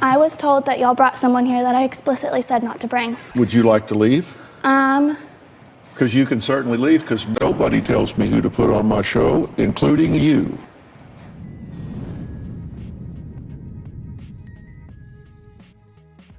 I was told that y'all brought someone here that I explicitly said not to bring. Would you like to leave? Because you can certainly leave, because nobody tells me who to put on my show, including you.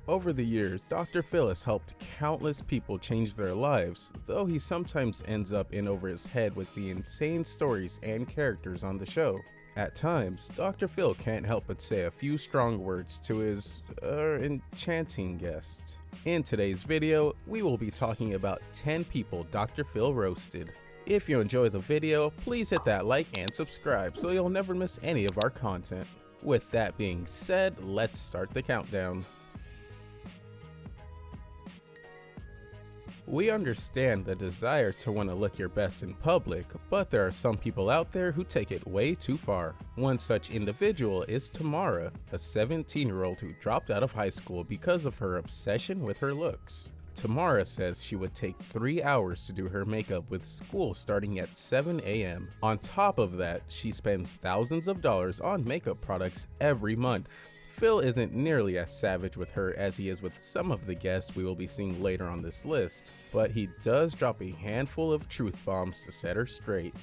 Over the years, Dr. Phil has helped countless people change their lives, though he sometimes ends up in over his head with the insane stories and characters on the show. At times, Dr. Phil can't help but say a few strong words to his, enchanting guest. In today's video, we will be talking about 10 people Dr. Phil roasted. If you enjoy the video, please hit that like and subscribe so you'll never miss any of our content. With that being said, let's start the countdown. We understand the desire to want to look your best in public, but there are some people out there who take it way too far. One such individual is Tamara, a 17-year-old who dropped out of high school because of her obsession with her looks. Tamara says she would take 3 hours to do her makeup with school starting at 7 a.m. On top of that, she spends thousands of dollars on makeup products every month. Phil isn't nearly as savage with her as he is with some of the guests we will be seeing later on this list, but he does drop a handful of truth bombs to set her straight.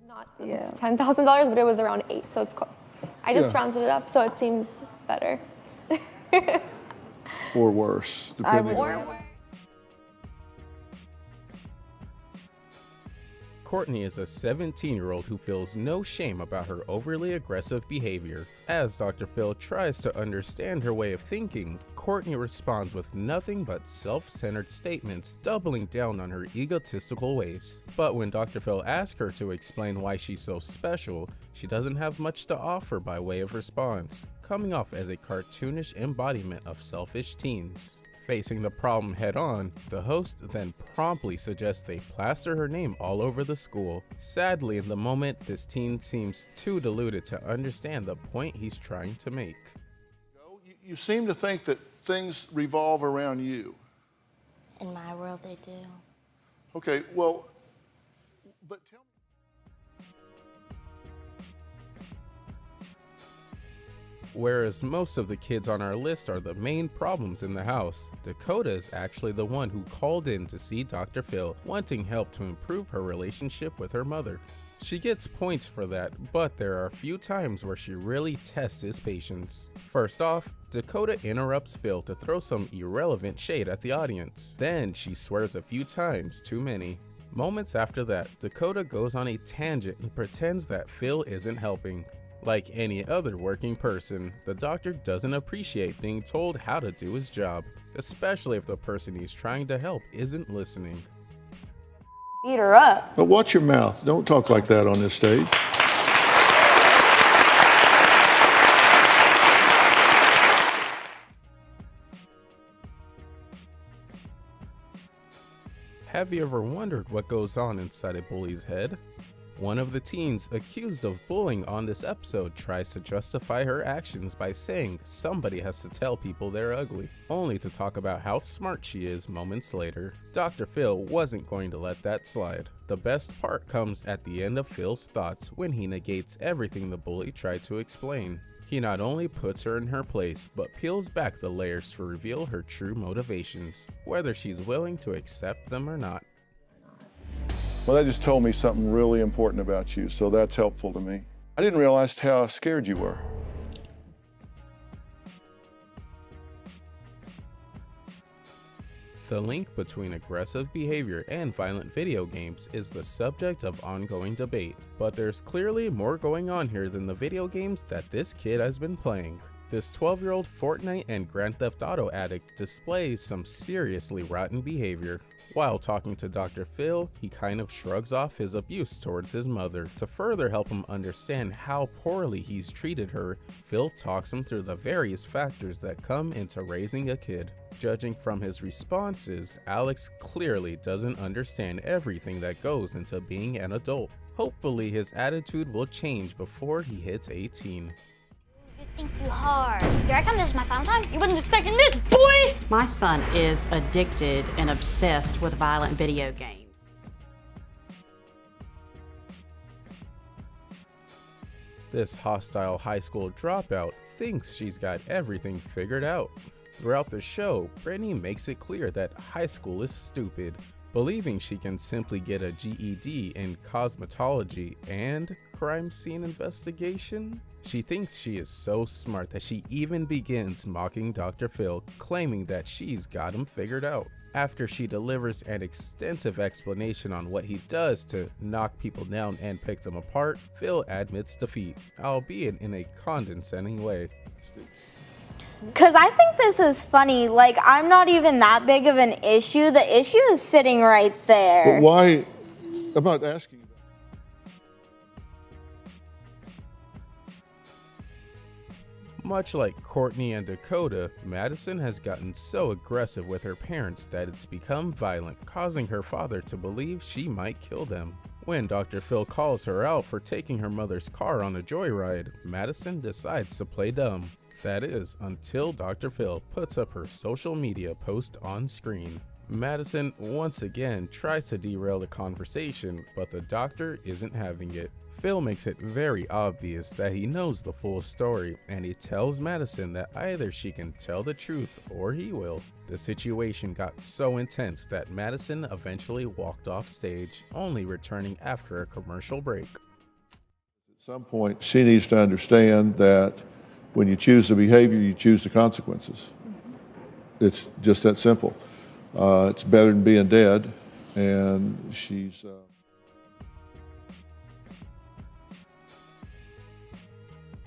Not $10,000, but it was around 8, so it's close. I just rounded it up, so it seems better. Or worse, depending on... Courtney is a 17-year-old who feels no shame about her overly aggressive behavior. As Dr. Phil tries to understand her way of thinking, Courtney responds with nothing but self-centered statements, doubling down on her egotistical ways. But when Dr. Phil asks her to explain why she's so special, she doesn't have much to offer by way of response, coming off as a cartoonish embodiment of selfish teens. Facing the problem head-on, the host then promptly suggests they plaster her name all over the school. Sadly, in the moment, this teen seems too deluded to understand the point he's trying to make. You seem to think that things revolve around you. In my world, they do. Okay, well, but tell me. Whereas most of the kids on our list are the main problems in the house, Dakota is actually the one who called in to see Dr. Phil, wanting help to improve her relationship with her mother. She gets points for that, but there are a few times where she really tests his patience. First off, Dakota interrupts Phil to throw some irrelevant shade at the audience. Then she swears a few times too many. Moments after that, Dakota goes on a tangent and pretends that Phil isn't helping. Like any other working person, the doctor doesn't appreciate being told how to do his job, especially if the person he's trying to help isn't listening. Beat her up. But watch your mouth. Don't talk like that on this stage. Have you ever wondered what goes on inside a bully's head? One of the teens accused of bullying on this episode tries to justify her actions by saying somebody has to tell people they're ugly, only to talk about how smart she is moments later. Dr. Phil wasn't going to let that slide. The best part comes at the end of Phil's thoughts when he negates everything the bully tried to explain. He not only puts her in her place, but peels back the layers to reveal her true motivations, whether she's willing to accept them or not. Well, that just told me something really important about you, so that's helpful to me. I didn't realize how scared you were. The link between aggressive behavior and violent video games is the subject of ongoing debate, but there's clearly more going on here than the video games that this kid has been playing. This 12-year-old Fortnite and Grand Theft Auto addict displays some seriously rotten behavior. While talking to Dr. Phil, he kind of shrugs off his abuse towards his mother. To further help him understand how poorly he's treated her, Phil talks him through the various factors that come into raising a kid. Judging from his responses, Alex clearly doesn't understand everything that goes into being an adult. Hopefully his attitude will change before he hits 18. You think you hard. Here I come, this is my final time. You wasn't expecting this, boy! My son is addicted and obsessed with violent video games. This hostile high school dropout thinks she's got everything figured out. Throughout the show, Brittany makes it clear that high school is stupid, believing she can simply get a GED in cosmetology and crime scene investigation. She thinks she is so smart that she even begins mocking Dr. Phil, claiming that she's got him figured out. After she delivers an extensive explanation on what he does to knock people down and pick them apart, Phil admits defeat, albeit in a condescending way. Because I think this is funny. Like, I'm not even that big of an issue. The issue is sitting right there. But why? I'm not asking you that. Much like Courtney and Dakota, Madison has gotten so aggressive with her parents that it's become violent, causing her father to believe she might kill them. When Dr. Phil calls her out for taking her mother's car on a joyride, Madison decides to play dumb. That is, until Dr. Phil puts up her social media post on screen. Madison once again tries to derail the conversation, but the doctor isn't having it. Phil makes it very obvious that he knows the full story, and he tells Madison that either she can tell the truth or he will. The situation got so intense that Madison eventually walked off stage, only returning after a commercial break. At some point, she needs to understand that when you choose the behavior, you choose the consequences. It's just that simple. It's better than being dead, and she's...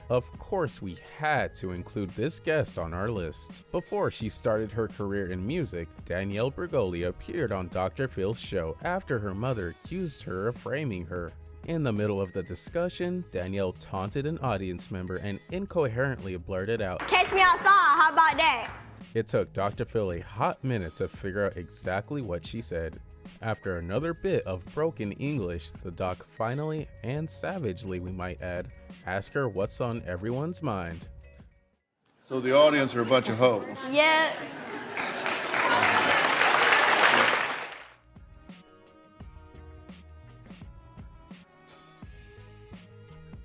Of course, we had to include this guest on our list. Before she started her career in music, Danielle Bregoli appeared on Dr. Phil's show after her mother accused her of framing her. In the middle of the discussion, Danielle taunted an audience member and incoherently blurted out, Catch me outside, how about that? It took Dr. Phil a hot minute to figure out exactly what she said. After another bit of broken English, the doc finally, and savagely we might add, asked her what's on everyone's mind. So the audience are a bunch of hoes. Yeah.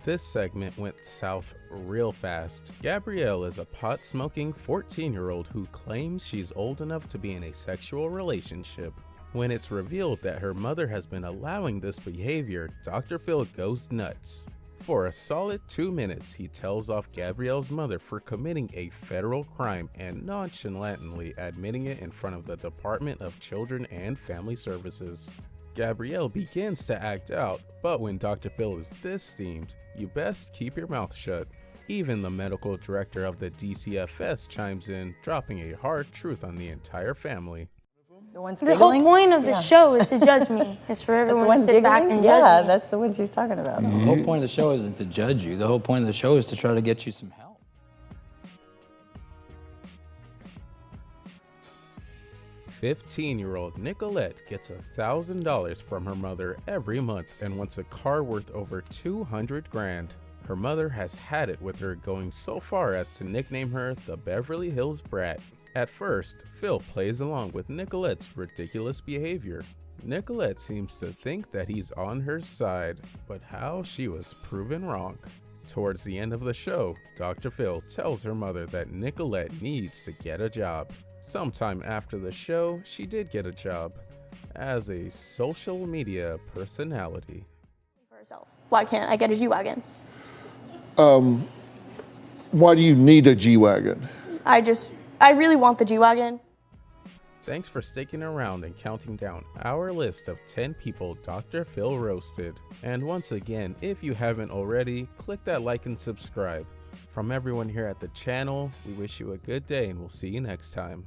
This segment went south real fast. Gabrielle is a pot-smoking 14-year-old who claims she's old enough to be in a sexual relationship. When it's revealed that her mother has been allowing this behavior, Dr. Phil goes nuts. For a solid 2 minutes, he tells off Gabrielle's mother for committing a federal crime and nonchalantly admitting it in front of the Department of Children and Family Services. Gabrielle begins to act out, but when Dr. Phil is this steamed, you best keep your mouth shut. Even the medical director of the DCFS chimes in, dropping a hard truth on the entire family. The whole point of the show is to judge me. It's for everyone to sit back and judge me. Yeah, that's the one she's talking about. The whole point of the show isn't to judge you. The whole point of the show is to try to get you some help. 15-year-old Nicolette gets $1,000 from her mother every month and wants a car worth over 200 grand. Her mother has had it with her, going so far as to nickname her the Beverly Hills Brat. At first, Phil plays along with Nicolette's ridiculous behavior. Nicolette seems to think that he's on her side, but how she was proven wrong. Towards the end of the show, Dr. Phil tells her mother that Nicolette needs to get a job. Sometime after the show, she did get a job as a social media personality. For herself. Why can't I get a G-Wagon? Why do you need a G-Wagon? I really want the G-Wagon. Thanks for sticking around and counting down our list of 10 people Dr. Phil roasted. And once again, if you haven't already, click that like and subscribe. From everyone here at the channel, we wish you a good day and we'll see you next time.